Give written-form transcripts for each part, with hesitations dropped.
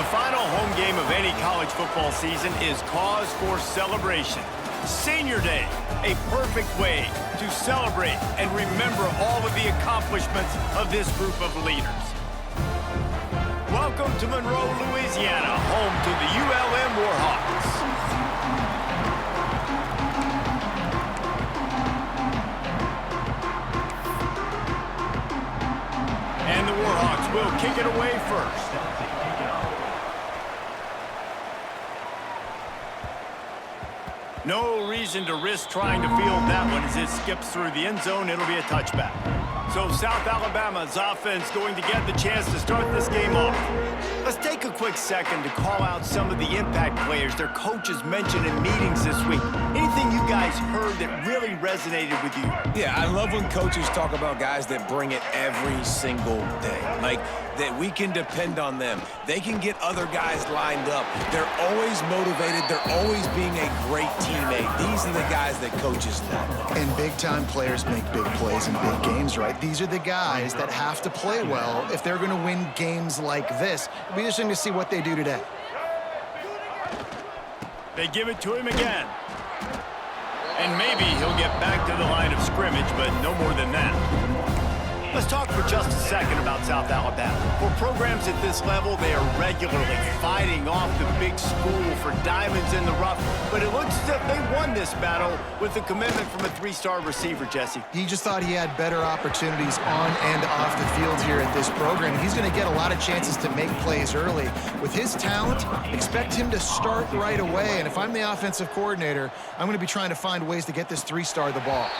The final home game of any college football season is cause for celebration. Senior Day, a perfect way to celebrate and remember all of the accomplishments of this group of leaders. Welcome to Monroe, Louisiana, home to the ULM Warhawks. And the Warhawks will kick it away first. No reason to risk trying to field that one as it skips through the end zone. It'll be a touchback. So South Alabama's offense going to get the chance to start this game off. Let's take a quick second to call out some of the impact players their coaches mentioned in meetings this week. Anything you guys heard that really resonated with you? Yeah, I love when coaches talk about guys that bring it every single day. Like, that we can depend on them. They can get other guys lined up. They're always motivated. They're always being a great teammate. These are the guys that coaches love. And big-time players make big plays in big games, right? These are the guys that have to play well if they're going to win games like this. It'll be interesting to see what they do today. They give it to him again. And maybe he'll get back to the line of scrimmage, but no more than that. Let's talk for just a second about South Alabama. For programs at this level, they are regularly fighting off the big school for diamonds in the rough, but it looks as if they won this battle with the commitment from a three-star receiver, Jesse. He just thought he had better opportunities on and off the field here at this program. He's going to get a lot of chances to make plays early. With his talent, expect him to start right away, and if I'm the offensive coordinator, I'm going to be trying to find ways to get this three-star the ball.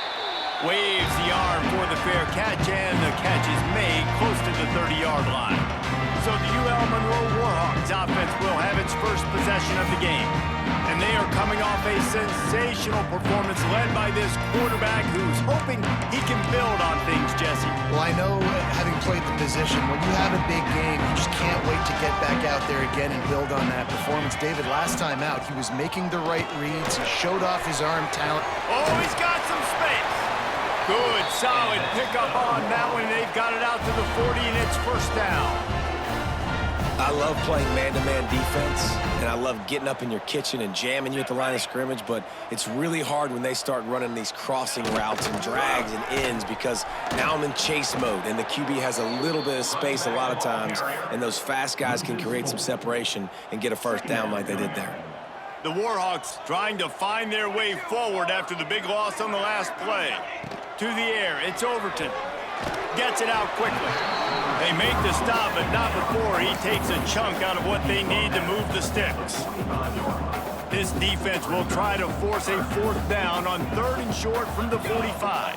Waves the arm for the fair catch, and the catch is made close to the 30-yard line. So the UL Monroe Warhawks offense will have its first possession of the game. And they are coming off a sensational performance led by this quarterback who's hoping he can build on things, Jesse. Well, I know, having played the position, when you have a big game, you just can't wait to get back out there again and build on that performance. David, last time out, he was making the right reads. He showed off his arm talent. Oh, he's got some space. Good, solid pickup on that one. They've got it out to the 40, and it's first down. I love playing man-to-man defense, and I love getting up in your kitchen and jamming you at the line of scrimmage, but it's really hard when they start running these crossing routes and drags and ends because now I'm in chase mode, and the QB has a little bit of space a lot of times, and those fast guys can create some separation and get a first down like they did there. The Warhawks trying to find their way forward after the big loss on the last play. To the air, it's Overton. Gets it out quickly. They make the stop, but not before he takes a chunk out of what they need to move the sticks. This defense will try to force a fourth down on 3rd and short from the 45.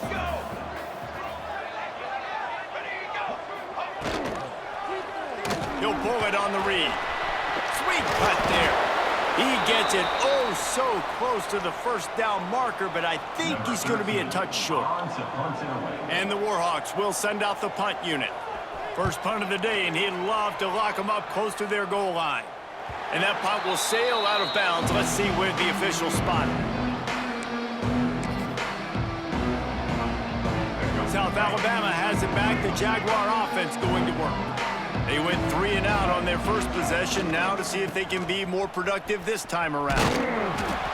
He'll pull it on the read. Sweet cut there. He gets it oh so close to the first down marker, but I think he's going to be a touch short. And the Warhawks will send out the punt unit. First punt of the day, and he'd love to lock them up close to their goal line. And that punt will sail out of bounds. Let's see where the official spot it. South Alabama has it back. The Jaguar offense going to work. They went 3 and out on their first possession, now to see if they can be more productive this time around.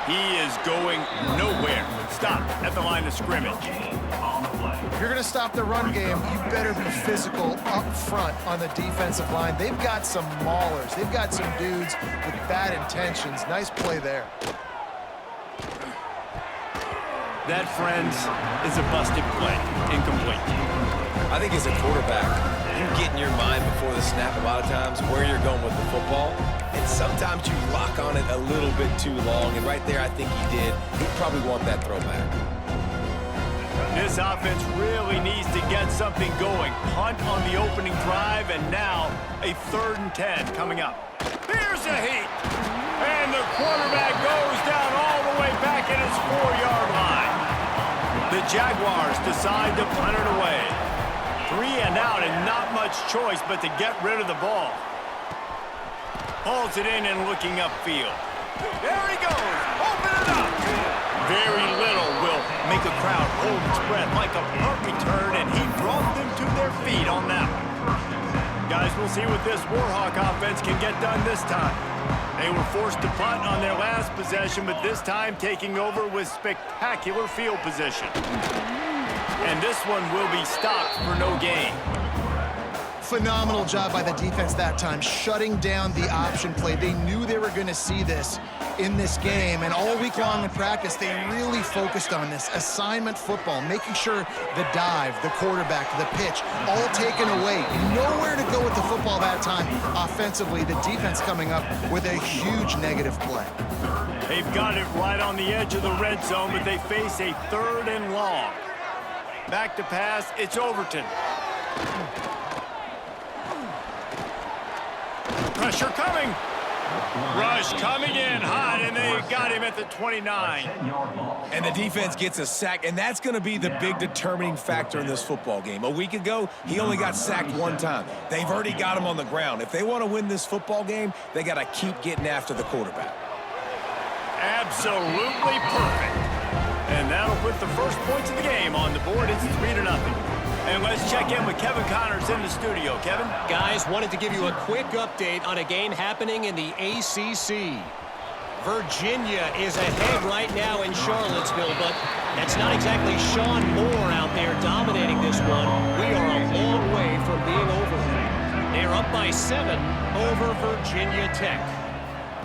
He is going nowhere. Stop at the line of scrimmage. If you're going to stop the run game, you better be physical up front on the defensive line. They've got some maulers. They've got some dudes with bad intentions. Nice play there. That, friends, is a busted play. Incomplete. I think as a quarterback, you get in your mind before the snap a lot of times where you're going with the football, and sometimes you lock on it a little bit too long, and right there I think he did. He'd probably want that throwback. This offense really needs to get something going. Punt on the opening drive, and now a 3rd and 10 coming up. Here's a heat, and the quarterback goes down all the way back at his 4-yard line. The Jaguars decide to punt it away. 3 and out, and not much choice but to get rid of the ball. Pulls it in and looking upfield. There he goes. Open it up. Very little will make a crowd hold its breath like a punt return, and he brought them to their feet on that one. Guys, we'll see what this Warhawk offense can get done this time. They were forced to punt on their last possession, but this time taking over with spectacular field position. And this one will be stopped for no gain. Phenomenal job by the defense that time, shutting down the option play. They knew they were going to see this in this game, and all week long in practice, they really focused on this assignment football, making sure the dive, the quarterback, the pitch, all taken away. Nowhere to go with the football that time offensively. The defense coming up with a huge negative play. They've got it right on the edge of the red zone, but they face a 3rd and long. Back to pass, it's Overton. Pressure coming. Rush coming in hot, and they got him at the 29. And the defense gets a sack, and that's going to be the big determining factor in this football game. A week ago, he only got sacked 1 time. They've already got him on the ground. If they want to win this football game, they got to keep getting after the quarterback. Absolutely perfect. And that'll put the first points of the game on the board. It's 3-0. And let's check in with Kevin Connors in the studio. Kevin? Guys, wanted to give you a quick update on a game happening in the ACC. Virginia is ahead right now in Charlottesville, but that's not exactly Sean Moore out there dominating this one. We are a long way from being over. They're up by 7 over Virginia Tech.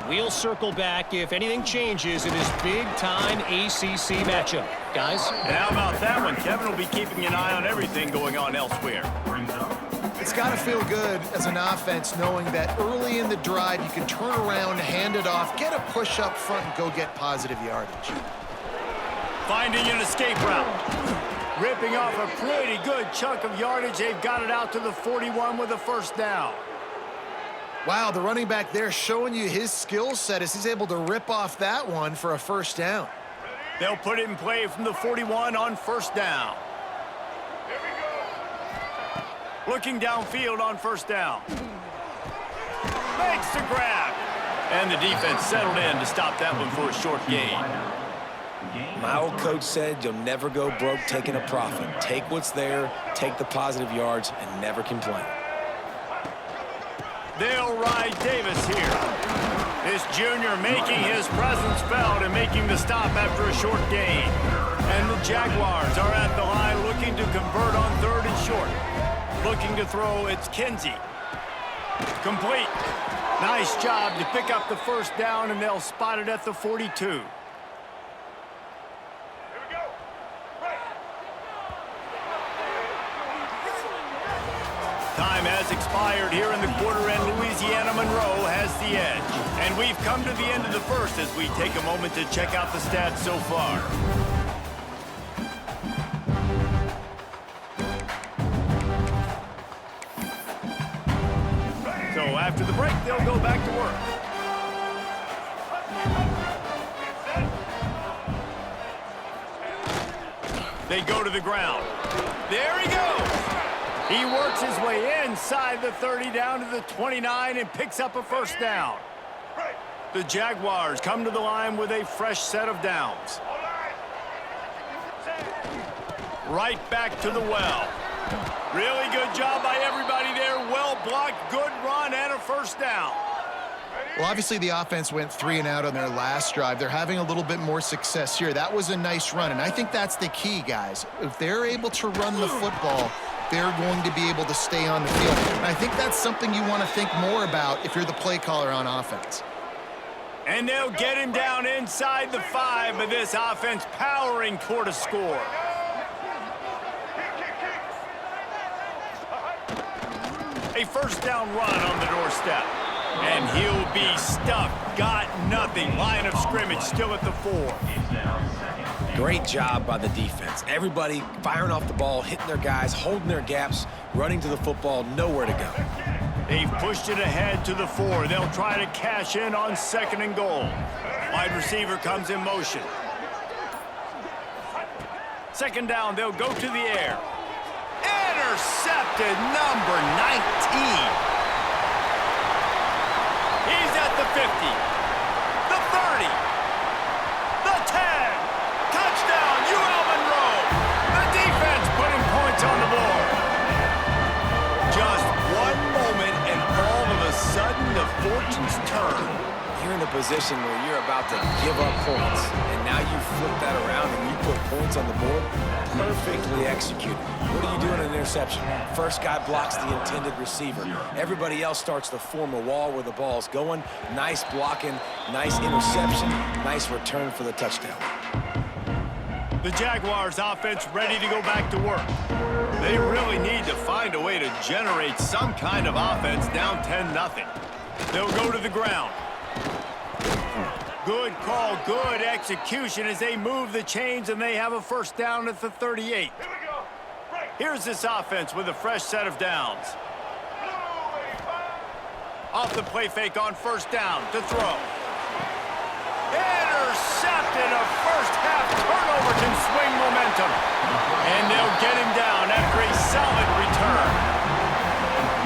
We'll circle back if anything changes in this big-time ACC matchup. Guys? And how about that one? Kevin will be keeping an eye on everything going on elsewhere. It's got to feel good as an offense knowing that early in the drive you can turn around, hand it off, get a push up front, and go get positive yardage. Finding an escape route. Ripping off a pretty good chunk of yardage. They've got it out to the 41 with a 1st down. Wow, the running back there showing you his skill set as he's able to rip off that one for a 1st down. They'll put it in play from the 41 on 1st down. Looking downfield on 1st down. Makes the grab. And the defense settled in to stop that one for a short gain. My old coach said you'll never go broke taking a profit. Take what's there, take the positive yards, and never complain. They'll ride Davis here. This junior making his presence felt and making the stop after a short gain. And the Jaguars are at the line looking to convert on 3rd and short. Looking to throw, it's Kinsey. Complete. Nice job to pick up the 1st down, and they'll spot it at the 42. Time has expired here in the quarter, and Louisiana Monroe has the edge. And we've come to the end of the 1st as we take a moment to check out the stats so far. So after the break, they'll go back to work. They go to the ground. There he goes. He works his way inside the 30 down to the 29 and picks up a 1st down. The Jaguars come to the line with a fresh set of downs. Right back to the well. Really good job by everybody there. Well blocked, good run, and a 1st down. Well, obviously the offense went 3 and out on their last drive. They're having a little bit more success here. That was a nice run, and I think that's the key, guys. If they're able to run the football, they're going to be able to stay on the field. And I think that's something you want to think more about if you're the play caller on offense. And they'll get him down inside the 5, but this offense powering toward a score. A 1st down run on the doorstep. And he'll be stuck. Got nothing. Line of scrimmage still at the 4. Great job by the defense. Everybody firing off the ball, hitting their guys, holding their gaps, running to the football, nowhere to go. They've pushed it ahead to the 4. They'll try to cash in on 2nd and goal. Wide receiver comes in motion. 2nd down, they'll go to the air. Intercepted, number 19. He's at the 50, the 30, the 10. Touchdown, UL Monroe. The defense putting points on the board. Just 1 moment position where you're about to give up points, and now you flip that around and you put points on the board, perfectly executed. What do you do in an interception? First guy blocks the intended receiver. Everybody else starts to form a wall where the ball's going. Nice blocking, nice interception, nice return for the touchdown. The Jaguars offense ready to go back to work. They really need to find a way to generate some kind of offense down 10-0. They'll go to the ground. Good call, good execution as they move the chains and they have a first down at the 38. Here's this offense with a fresh set of downs. Off the play fake on first down to throw. Intercepted. A first half turnover can swing momentum. And they'll get him down after a solid return.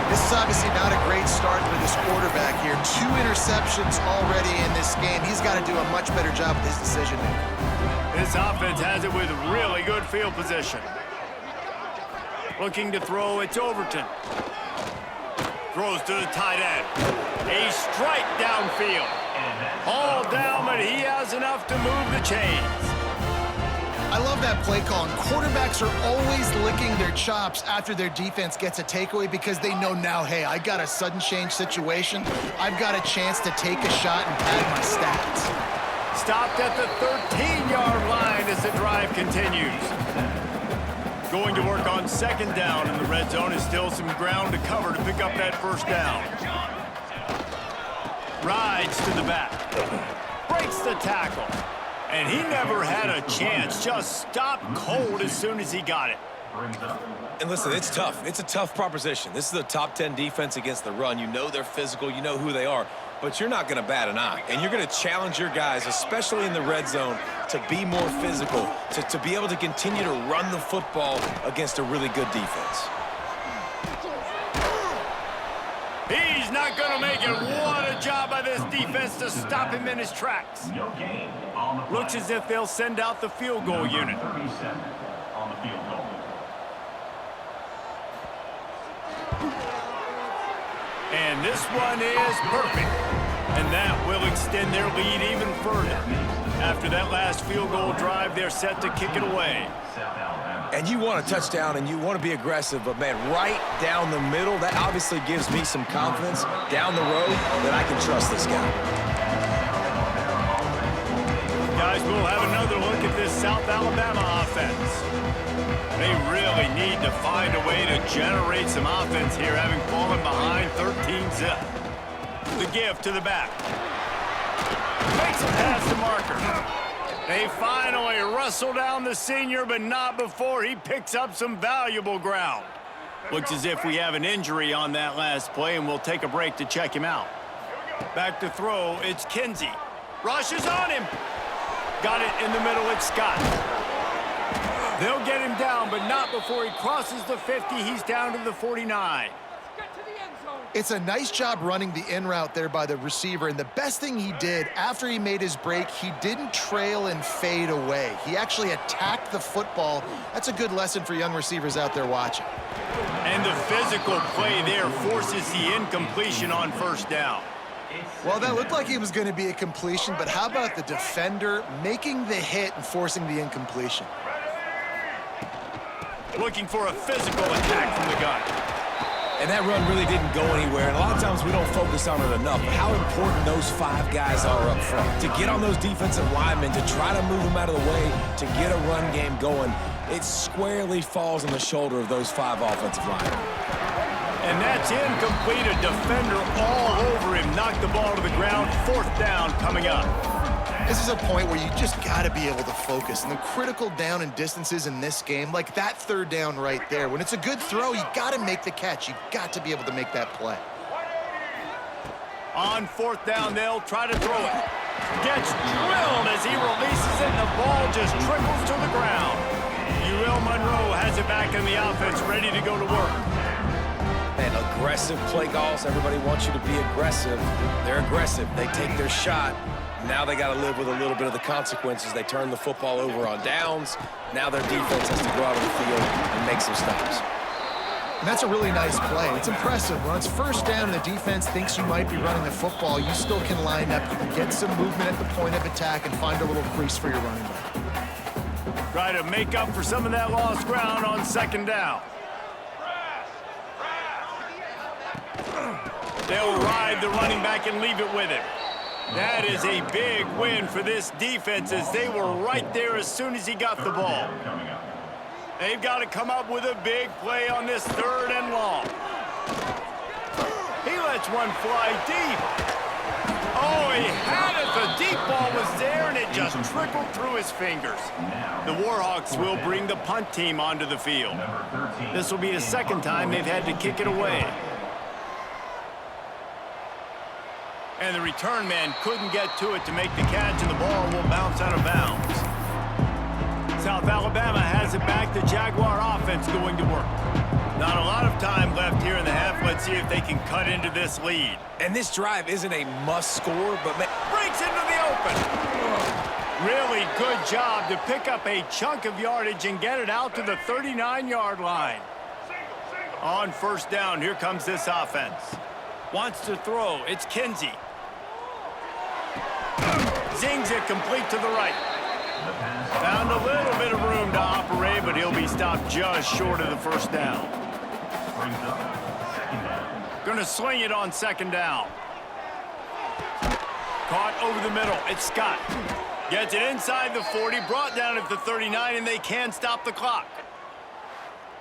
This is obviously not a great start for this quarterback here. 2 interceptions already in this game. He's got to do a much better job with his decision-making. This offense has it with really good field position. Looking to throw, it's Overton. Throws to the tight end. A strike downfield. All down, but he has enough to move the chains. I love that play call. And quarterbacks are always licking their chops after their defense gets a takeaway because they know now, hey, I got a sudden change situation. I've got a chance to take a shot and pad my stats. Stopped at the 13-yard line as the drive continues. Going to work on second down in the red zone is still some ground to cover to pick up that first down. Rides to the back. Breaks the tackle. And he never had a chance. Just stopped cold as soon as he got it. And listen, it's tough. It's a tough proposition. This is a top 10 defense against the run. You know they're physical. You know who they are. But you're not going to bat an eye. And you're going to challenge your guys, especially in the red zone, to be more physical, to be able to continue to run the football against a really good defense. He's not going to make it. What a job by this defense to stop him in his tracks. Looks as if they'll send out the field goal unit. And this one is perfect. And that will extend their lead even further. After that last field goal drive, they're set to kick it away. And you want a touchdown and you want to be aggressive, but man, right down the middle, that obviously gives me some confidence down the road that I can trust this guy. Guys, we'll have another look at this South Alabama offense. They really need to find a way to generate some offense here, having fallen behind 13-0. The give to the back. Makes a pass to Marker. They finally wrestle down the senior, but not before he picks up some valuable ground. Looks as if we have an injury on that last play, and we'll take a break to check him out. Back to throw, it's Kinsey. Rushes on him. Got it in the middle, it's Scott. They'll get him down, but not before he crosses the 50. He's down to the 49. It's a nice job running the in route there by the receiver, and the best thing he did after he made his break, he didn't trail and fade away. He actually attacked the football. That's a good lesson for young receivers out there watching. And the physical play there forces the incompletion on first down. Well, that looked like it was going to be a completion, but how about the defender making the hit and forcing the incompletion? Looking for a physical attack from the gun. And that run really didn't go anywhere. And a lot of times we don't focus on it enough. But how important those 5 guys are up front. To get on those defensive linemen, to try to move them out of the way, to get a run game going, it squarely falls on the shoulder of those 5 offensive linemen. And that's incomplete. A defender all over him. Knocked the ball to the ground. Fourth down coming up. This is a point where you just got to be able to focus. And the critical down and distances in this game, like that third down right there, when it's a good throw, you got to make the catch. You got to be able to make that play. On fourth down, they'll try to throw it. Gets drilled as he releases it, and the ball just trickles to the ground. UL Monroe has it back in the offense, ready to go to work. Man, aggressive play calls. Everybody wants you to be aggressive. They're aggressive. They take their shot. Now they got to live with a little bit of the consequences. They turn the football over on downs. Now their defense has to go out on the field and make some stops. And that's a really nice play. It's impressive. When it's first down and the defense thinks you might be running the football, you still can line up. You can get some movement at the point of attack and find a little crease for your running back. Try to make up for some of that lost ground on second down. They'll ride the running back and leave it with him. That is a big win for this defense as they were right there as soon as he got the ball. They've got to come up with a big play on this 3rd and long. He lets one fly deep. Oh, he had it. The deep ball was there, and it just trickled through his fingers. The Warhawks will bring the punt team onto the field. This will be the 2nd time they've had to kick it away. And the return man couldn't get to it to make the catch, and the ball will bounce out of bounds. South Alabama has it back. The Jaguar offense going to work. Not a lot of time left here in the half. Let's see if they can cut into this lead. And this drive isn't a must score, but Breaks into the open. Really good job to pick up a chunk of yardage and get it out to the 39-yard line. On first down, here comes this offense. Wants to throw. It's Kinsey. Zings it complete to the right. Found a little bit of room to operate, but he'll be stopped just short of the 1st down. Gonna sling it on 2nd down. Caught over the middle. It's Scott. Gets it inside the 40, brought down at the 39, and they can stop the clock.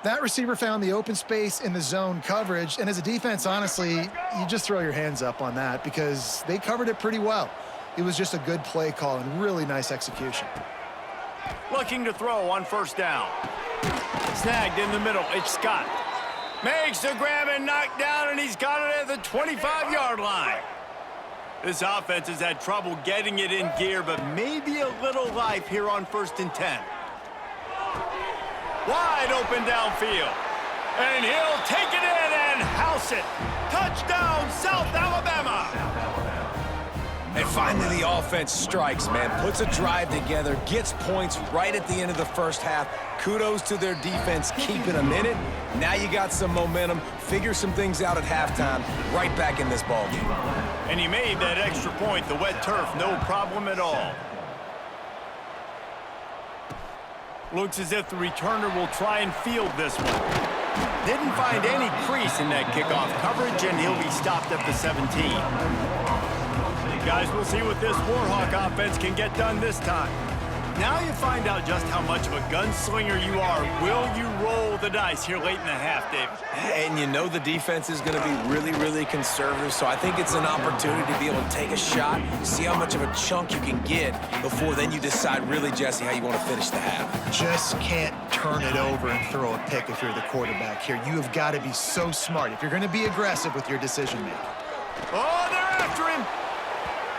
That receiver found the open space in the zone coverage, and as a defense, honestly, you just throw your hands up on that because they covered it pretty well. It was just a good play call and really nice execution. Looking to throw on 1st down. Snagged in the middle. It's Scott. Makes the grab and knocked down, and he's got it at the 25-yard line. This offense has had trouble getting it in gear, but maybe a little life here on 1st and 10. Wide open downfield. And he'll take it in and house it. Touchdown, South Alabama. And finally the offense strikes, man. Puts a drive together, gets points right at the end of the 1st half. Kudos to their defense, keeping them in it. Now you got some momentum. Figure some things out at halftime. Right back in this ballgame. And he made that extra point. The wet turf, no problem at all. Looks as if the returner will try and field this one. Didn't find any crease in that kickoff coverage, and he'll be stopped at the 17. Guys, we'll see what this Warhawk offense can get done this time. Now you find out just how much of a gunslinger you are. Will you roll the dice here late in the half, David? And you know the defense is going to be really, really conservative, so I think it's an opportunity to be able to take a shot, see how much of a chunk you can get before then you decide really, Jesse, how you want to finish the half. Just can't turn it over and throw a pick if you're the quarterback here. You have got to be so smart if you're going to be aggressive with your decision-making. Oh, they're after him.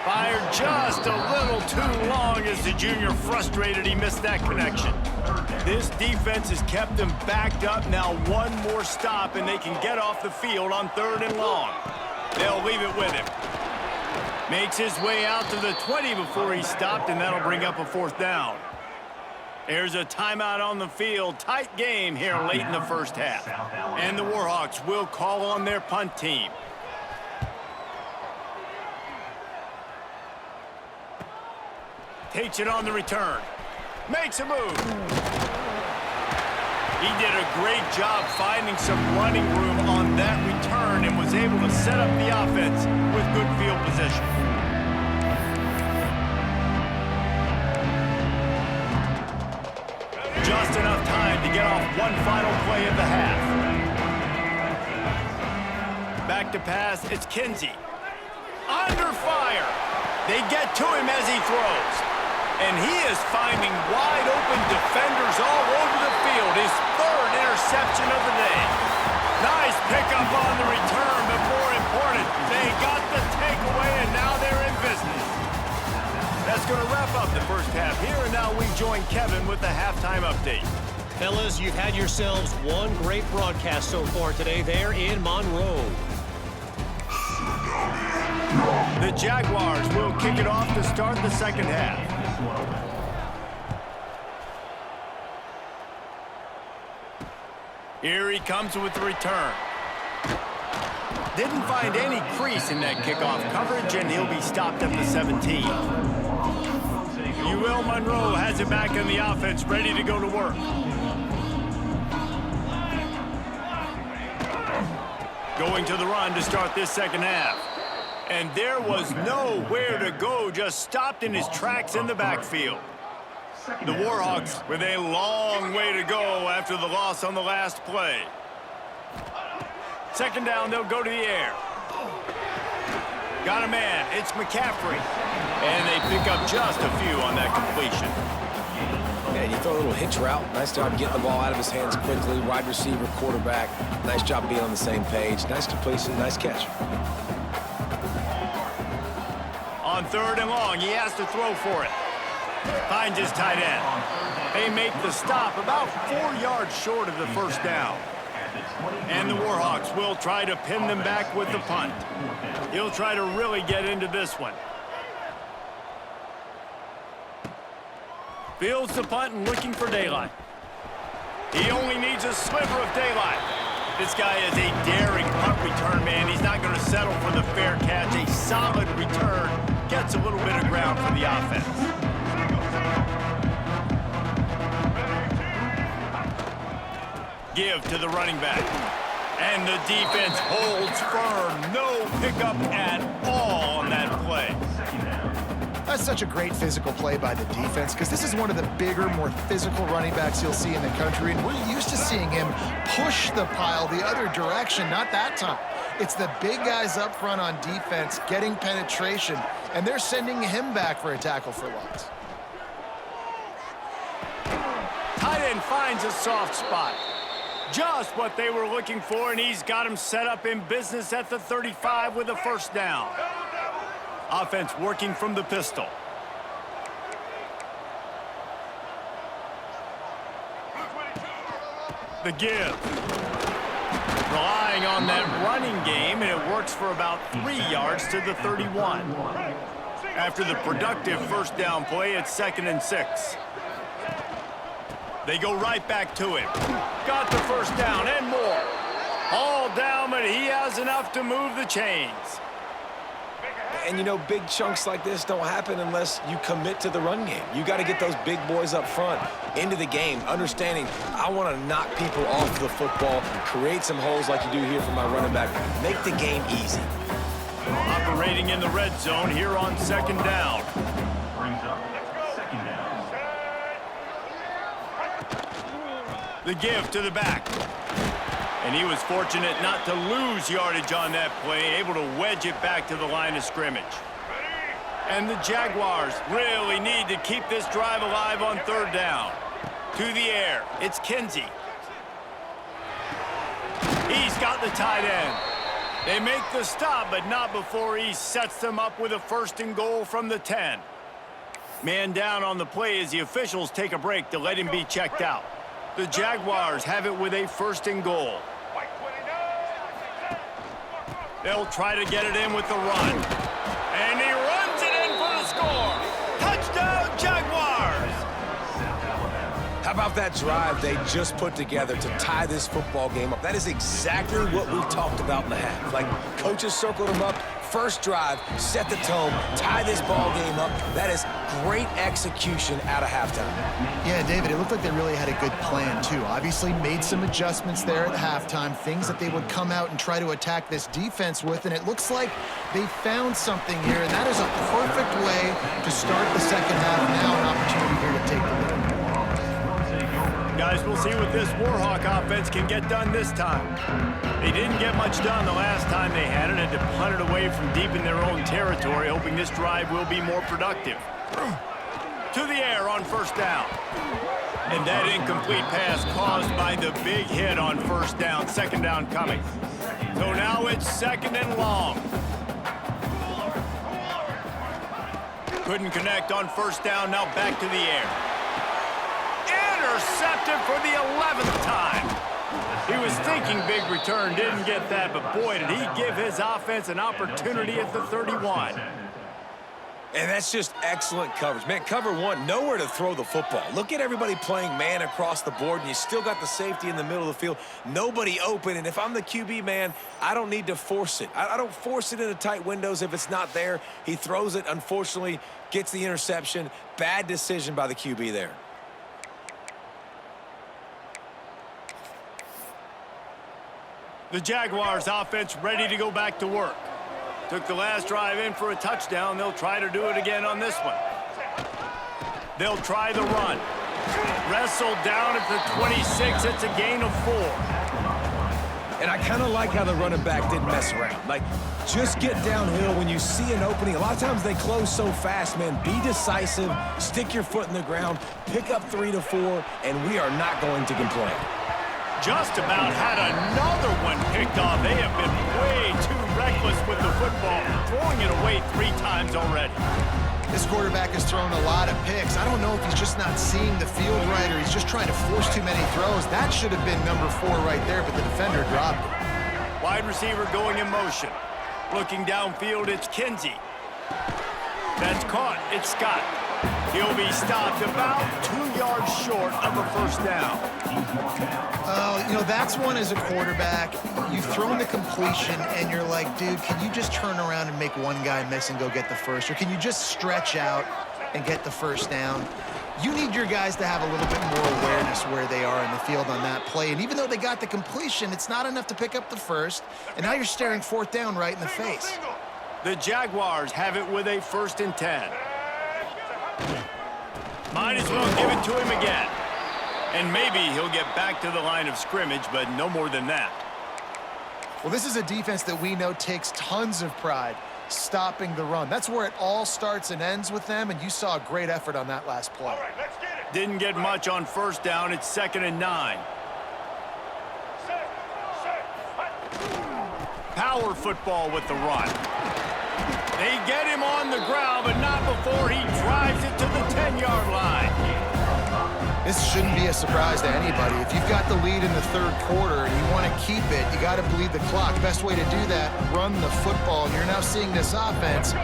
Fired just a little too long as the junior frustrated he missed that connection. This defense has kept them backed up. Now one more stop and they can get off the field on 3rd and long. They'll leave it with him. Makes his way out to the 20 before he stopped, and that'll bring up a 4th down. There's a timeout on the field. Tight game here late in the 1st half. And the Warhawks will call on their punt team. Takes it on the return. Makes a move. He did a great job finding some running room on that return and was able to set up the offense with good field position. Just enough time to get off one final play of the half. Back to pass, it's Kinsey. Under fire. They get to him as he throws. And he is finding wide-open defenders all over the field. His 3rd interception of the day. Nice pickup on the return, but more important, they got the takeaway, and now they're in business. That's going to wrap up the 1st half here, and now we join Kevin with the halftime update. Fellas, you've had yourselves one great broadcast so far today there in Monroe. The Jaguars will kick it off to start the 2nd half. Here he comes with the return. Didn't find any crease in that kickoff coverage, and he'll be stopped at the 17. UL Monroe has it back in the offense, ready to go to work. Going to the run to start this second half. And there was nowhere to go, just stopped in his tracks in the backfield. The Warhawks with a long way to go after the loss on the last play. Second down, they'll go to the air. Got a man, it's McCaffrey. And they pick up just a few on that completion. Yeah, you throw a little hitch route. Nice job getting the ball out of his hands quickly. Wide receiver, quarterback. Nice job being on the same page. Nice completion, nice catch. On third and long, he has to throw for it. Finds his tight end. They make the stop about 4 yards short of the first down. And the Warhawks will try to pin them back with the punt. He'll try to really get into this one. Fields the punt and looking for daylight. He only needs a sliver of daylight. This guy is a daring punt return man. He's not going to settle for the fair catch. A solid return gets a little bit of ground for the offense. Give to the running back. And the defense holds firm. No pickup at all on that play. That's such a great physical play by the defense because this is one of the bigger, more physical running backs you'll see in the country, and we're used to seeing him push the pile the other direction, not that time. It's the big guys up front on defense getting penetration, and they're sending him back for a tackle for loss. Tight end finds a soft spot. Just what they were looking for, and he's got him set up in business at the 35 with a first down. Offense working from the pistol. The give. Relying on that running game, and it works for about 3 yards to the 31. After the productive first down play, it's 2nd and 6. They go right back to him. Got the first down and more. All down, but he has enough to move the chains. And, you know, big chunks like this don't happen unless you commit to the run game. You got to get those big boys up front into the game, understanding I want to knock people off the football, create some holes like you do here for my running back, make the game easy. Operating in the red zone here on 2nd down. The give to the back. And he was fortunate not to lose yardage on that play, able to wedge it back to the line of scrimmage. And the Jaguars really need to keep this drive alive on 3rd down. To the air, it's Kinsey. He's got the tight end. They make the stop, but not before he sets them up with a 1st and goal from the 10. Man down on the play as the officials take a break to let him be checked out. The Jaguars have it with a 1st and goal. They'll try to get it in with the run. And he runs it in for the score. Touchdown, Jaguars! How about that drive they just put together to tie this football game up? That is exactly what we talked about in the half. Like, coaches circled them up. First drive, set the tone, tie this ball game up. That is great execution out of halftime. Yeah, David, it looked like they really had a good plan, too. Obviously made some adjustments there at halftime, things that they would come out and try to attack this defense with, and it looks like they found something here, and that is a perfect way to start the second half. Now an opportunity here to take the lead. Guys, we'll see what this Warhawk offense can get done this time. They didn't get much done the last time they had it, had to punt it away from deep in their own territory, hoping this drive will be more productive. To the air on 1st down. And that incomplete pass caused by the big hit on 1st down, 2nd down coming. So now it's 2nd and long. Couldn't connect on 1st down, now back to the air. Intercepted for the 11th time. He was thinking big return, didn't get that, but boy, did he give his offense an opportunity at the 31. And that's just excellent coverage. Man, cover one, nowhere to throw the football. Look at everybody playing man across the board, and you still got the safety in the middle of the field. Nobody open, and if I'm the QB, man, I don't need to force it. I don't force it into tight windows if it's not there. He throws it, unfortunately, gets the interception. Bad decision by the QB there. The Jaguars offense ready to go back to work. Took the last drive in for a touchdown. They'll try to do it again on this one. They'll try the run. Wrestled down at the 26. It's a gain of 4. And I kind of like how the running back didn't mess around. Like, just get downhill when you see an opening. A lot of times they close so fast, man. Be decisive, stick your foot in the ground, pick up 3 to 4, and we are not going to complain. Just about had another one picked off. They have been way too reckless with the football, throwing it away 3 times already. This quarterback has thrown a lot of picks. I don't know if he's just not seeing the field right or he's just trying to force too many throws. That should have been number 4 right there, but the defender dropped it. Wide receiver going in motion. Looking downfield, it's Kinsey. That's caught. It's Scott. He'll be stopped about 2 yards short of a first down. You know, that's one as a quarterback. You've thrown the completion, and you're like, dude, can you just turn around and make one guy miss and go get the first? Or can you just stretch out and get the first down? You need your guys to have a little bit more awareness where they are in the field on that play. And even though they got the completion, it's not enough to pick up the first. And now you're staring 4th down right in the face. The Jaguars have it with a 1st and 10. Might as well give it to him again. And maybe he'll get back to the line of scrimmage, but no more than that. Well, this is a defense that we know takes tons of pride stopping the run. That's where it all starts and ends with them, and you saw a great effort on that last play. All right, let's get it. Didn't get much on first down. It's 2nd and 9. Power football with the run. They get him on the ground, but not before he drives it to the 10-yard line. This shouldn't be a surprise to anybody. If you've got the lead in the 3rd quarter and you want to keep it, you got to bleed the clock. Best way to do that, run the football. And you're now seeing this offense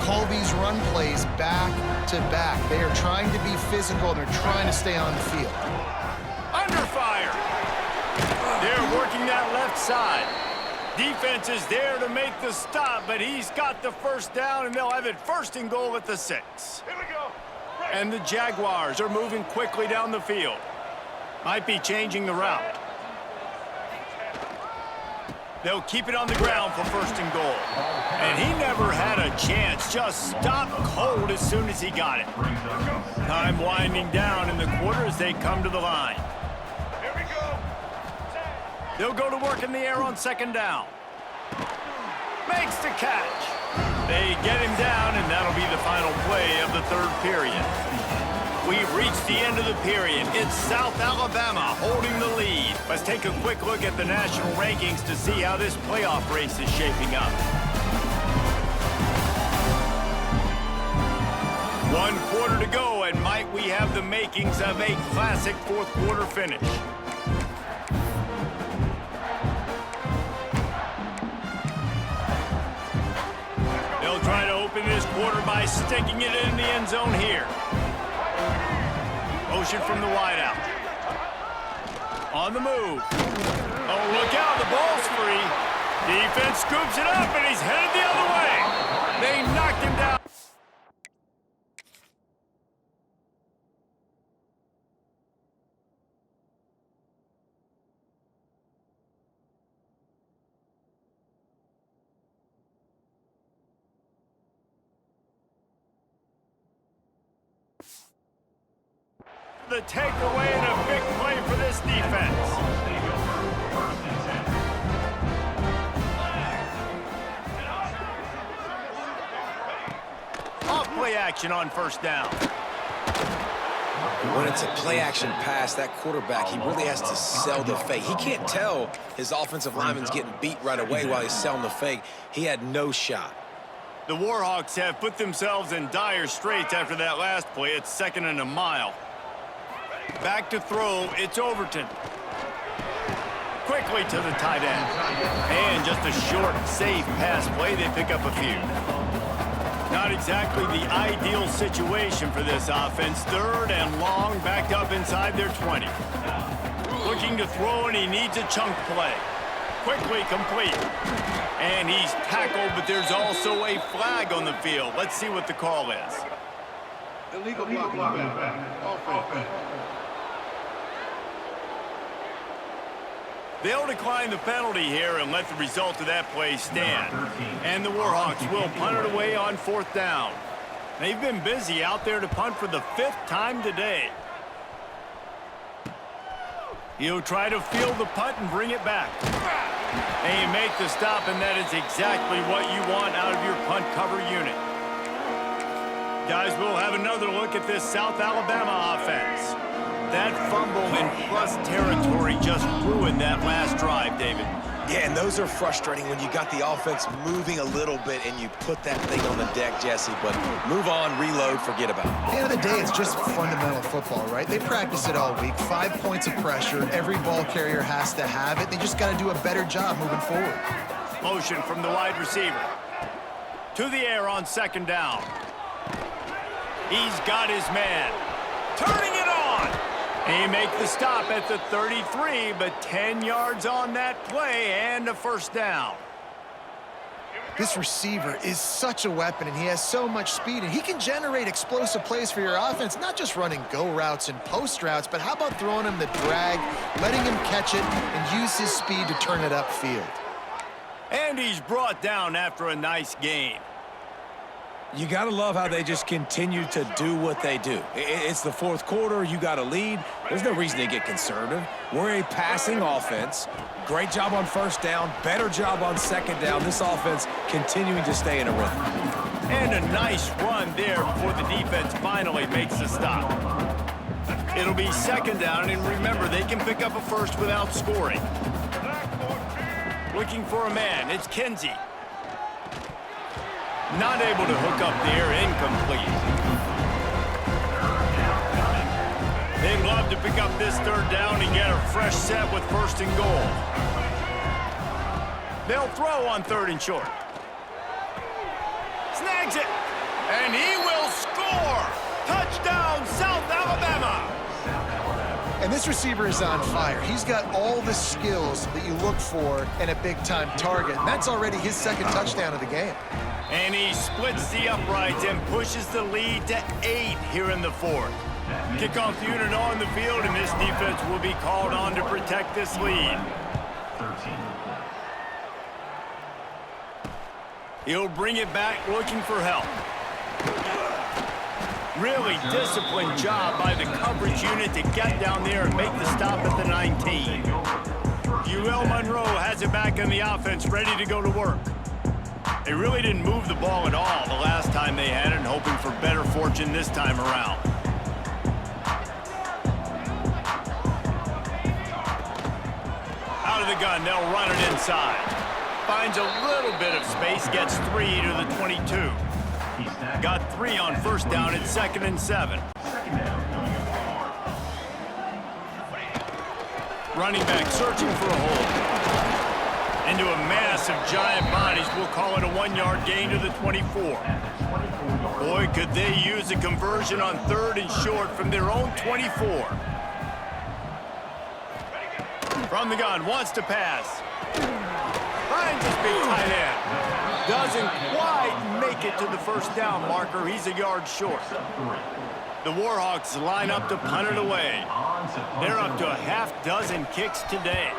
call these run plays back to back. They are trying to be physical, and they're trying to stay on the field. Under fire. They're working that left side. Defense is there to make the stop, but he's got the first down, and they'll have it 1st and goal at the 6. Here we go. And the Jaguars are moving quickly down the field. Might be changing the route. They'll keep it on the ground for 1st and goal. And he never had a chance. Just stopped cold as soon as he got it. Time winding down in the quarter as they come to the line. Here we go. They'll go to work in the air on 2nd down. Makes the catch. They get him down, and that'll be the final play of the 3rd period. We've reached the end of the period. It's South Alabama holding the lead. Let's take a quick look at the national rankings to see how this playoff race is shaping up. 1 quarter to go, and might we have the makings of a classic 4th quarter finish. Try to open this quarter by sticking it in the end zone here. Motion from the wideout. On the move. Oh, look out, the ball's free. Defense scoops it up, and he's headed the other way. They knocked him down. The takeaway and a big play for this defense. Off play action on 1st down. When it's a play-action pass, that quarterback, he really has to sell the fake. He can't tell his offensive lineman's getting beat right away while he's selling the fake. He had no shot. The Warhawks have put themselves in dire straits after that last play. It's 2nd and a mile. Back to throw, it's Overton. Quickly to the tight end. And just a short, safe pass play, they pick up a few. Not exactly the ideal situation for this offense. 3rd and long, backed up inside their 20. Looking to throw, and he needs a chunk play. Quickly complete. And he's tackled, but there's also a flag on the field. Let's see what the call is. Illegal blocking. Offense. They'll decline the penalty here and let the result of that play stand. And the Warhawks will punt it away on 4th down. They've been busy out there to punt for the 5th time today. He'll try to field the punt and bring it back. They make the stop, and that is exactly what you want out of your punt cover unit. Guys, we'll have another look at this South Alabama offense. That fumble in plus territory just ruined that last drive, David. Yeah, and those are frustrating when you got the offense moving a little bit and you put that thing on the deck, Jesse. But move on, reload, forget about it. At the end of the day, it's just fundamental football, right? They practice it all week. 5 points of pressure. Every ball carrier has to have it. They just got to do a better job moving forward. Motion from the wide receiver. To the air on 2nd down. He's got his man. Turning it on. He make the stop at the 33, but 10 yards on that play and a 1st down. This receiver is such a weapon, and he has so much speed, and he can generate explosive plays for your offense, not just running go routes and post routes, but how about throwing him the drag, letting him catch it, and use his speed to turn it upfield. And he's brought down after a nice gain. You got to love how they just continue to do what they do. It's the 4th quarter. You got a lead. There's no reason to get conservative. We're a passing offense. Great job on 1st down. Better job on 2nd down. This offense continuing to stay in a rhythm. And a nice run there before the defense finally makes the stop. It'll be 2nd down, and remember, they can pick up a 1st without scoring. Looking for a man. It's Kinsey. Not able to hook up there, incomplete. They'd love to pick up this 3rd down and get a fresh set with 1st and goal. They'll throw on 3rd and short. Snags it, and he will score! Touchdown, South Alabama! And this receiver is on fire. He's got all the skills that you look for in a big-time target, and that's already his 2nd touchdown of the game. And he splits the uprights and pushes the lead to 8 here in the 4th. Kickoff unit on the field, and this defense will be called on to protect this lead. He'll bring it back looking for help. Really disciplined job by the coverage unit to get down there and make the stop at the 19. UL Monroe has it back in the offense, ready to go to work. They really didn't move the ball at all the last time they had it, and hoping for better fortune this time around. Out of the gun, they'll run it inside. Finds a little bit of space, gets 3 to the 22. Got 3 on 1st down at 2nd and 7. Running back searching for a hole. Into a mass of giant bodies. We'll call it a 1-yard gain to the 24. Boy, could they use a conversion on 3rd and short from their own 24. From the gun, wants to pass. Finds his big tight end. Doesn't quite make it to the 1st down marker. He's a yard short. The Warhawks line up to punt it away. They're up to a half-dozen kicks today.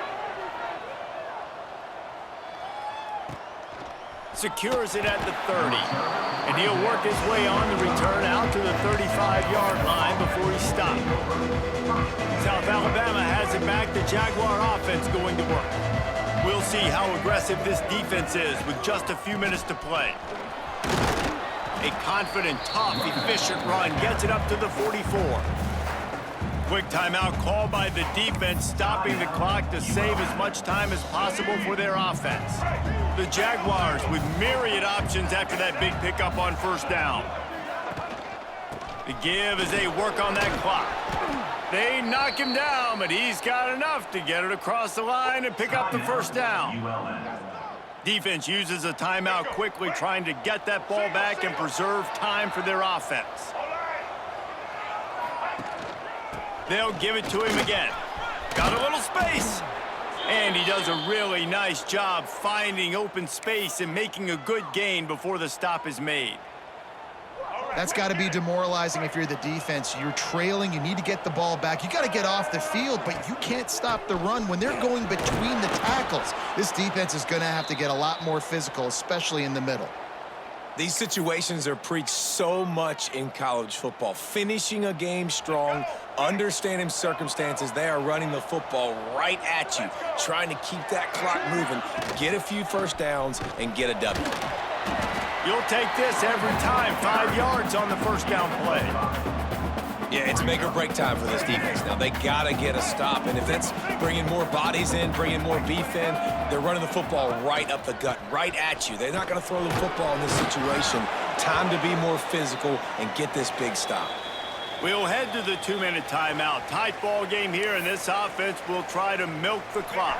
Secures it at the 30. And he'll work his way on the return out to the 35-yard line before he's stopped. South Alabama has it back. The Jaguar offense going to work. We'll see how aggressive this defense is with just a few minutes to play. A confident, tough, efficient run gets it up to the 44. Quick timeout called by the defense, stopping the clock to save as much time as possible for their offense. The Jaguars with myriad options after that big pickup on 1st down. The give as they work on that clock. They knock him down, but he's got enough to get it across the line and pick up the 1st down. Defense uses a timeout quickly, trying to get that ball back and preserve time for their offense. They'll give it to him again. Got a little space. And he does a really nice job finding open space and making a good gain before the stop is made. That's got to be demoralizing if you're the defense. You're trailing. You need to get the ball back. You got to get off the field, but you can't stop the run when they're going between the tackles. This defense is going to have to get a lot more physical, especially in the middle. These situations are preached so much in college football. Finishing a game strong, understanding circumstances. They are running the football right at you, trying to keep that clock moving, get a few first downs, and get a W. You'll take this every time. 5 yards on the first down play. Yeah, it's make or break time for this defense. Now, they got to get a stop, and if that's bringing more bodies in, bringing more beef in, they're running the football right up the gut, right at you. They're not going to throw the football in this situation. Time to be more physical and get this big stop. We'll head to the 2-minute timeout. Tight ball game here, and this offense will try to milk the clock.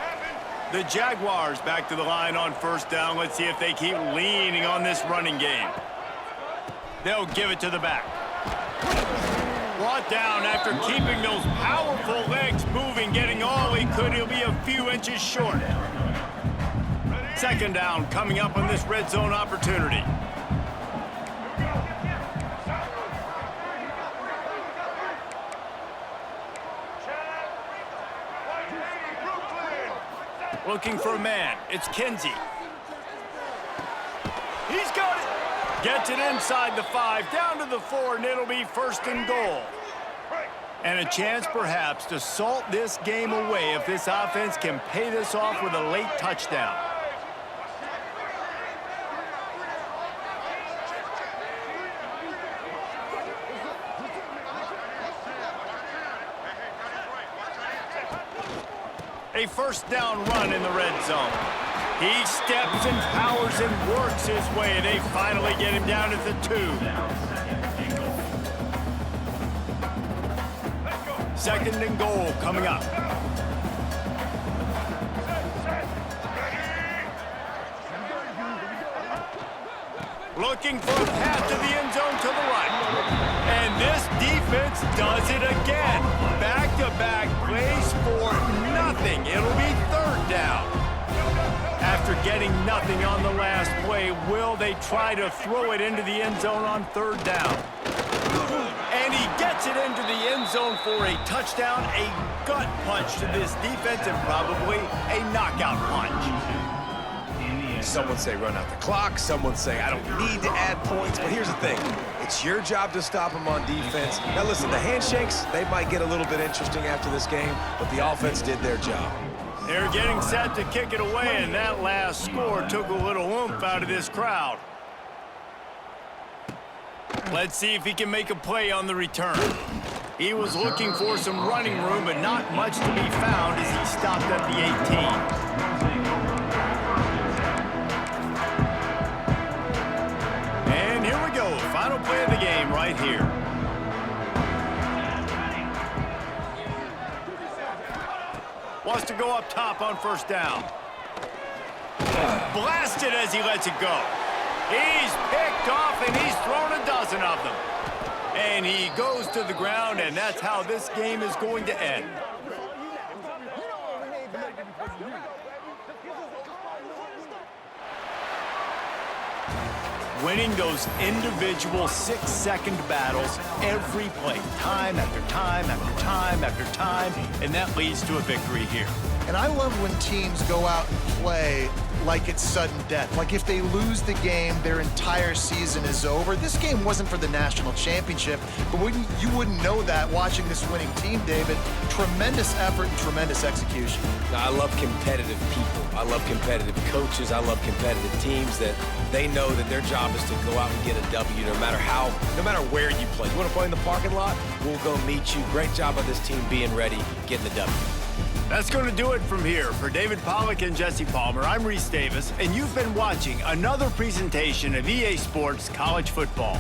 The Jaguars back to the line on first down. Let's see if they keep leaning on this running game. They'll give it to the back. Brought down after keeping those powerful legs moving, getting all he could. He'll be a few inches short. Second down coming up on this red zone opportunity. Looking for a man. It's Kinsey. He's got it. Gets it inside the 5, down to the 4, and it'll be first and goal. And a chance perhaps to salt this game away if this offense can pay this off with a late touchdown. A first down run in the red zone. He steps and powers and works his way, and they finally get him down at the 2. Second and goal coming up. Looking for a path to the end zone to the right. And this defense does it again. Back-to-back plays for nothing. It'll be third down. After getting nothing on the last play, will they try to throw it into the end zone on third down? And he gets it into the end zone for a touchdown, a gut punch to this defense, and probably a knockout punch. Someone say run out the clock. Someone say I don't need to add points. But here's the thing. It's your job to stop them on defense. Now, listen, the handshakes, they might get a little bit interesting after this game, but the offense did their job. They're getting set to kick it away, and that last score took a little oomph out of this crowd. Let's see if he can make a play on the return. He was looking for some running room, but not much to be found as he stopped at the 18. And here we go, final play of the game right here. Wants to go up top on first down. Blasted as he lets it go. He's picked off, and he's thrown a dozen of them. And he goes to the ground, and that's how this game is going to end. Winning those individual 6-second battles every play, time after time after time after time, and that leads to a victory here. And I love when teams go out and play like it's sudden death. Like if they lose the game, their entire season is over. This game wasn't for the national championship, but you wouldn't know that watching this winning team, David. Tremendous effort and tremendous execution. Now, I love competitive people. I love competitive coaches. I love competitive teams that they know that their job is to go out and get a W no matter where you play. You want to play in the parking lot? We'll go meet you. Great job by this team being ready, getting the W. That's going to do it from here. For David Pollack and Jesse Palmer, I'm Reese Davis, and you've been watching another presentation of EA Sports College Football.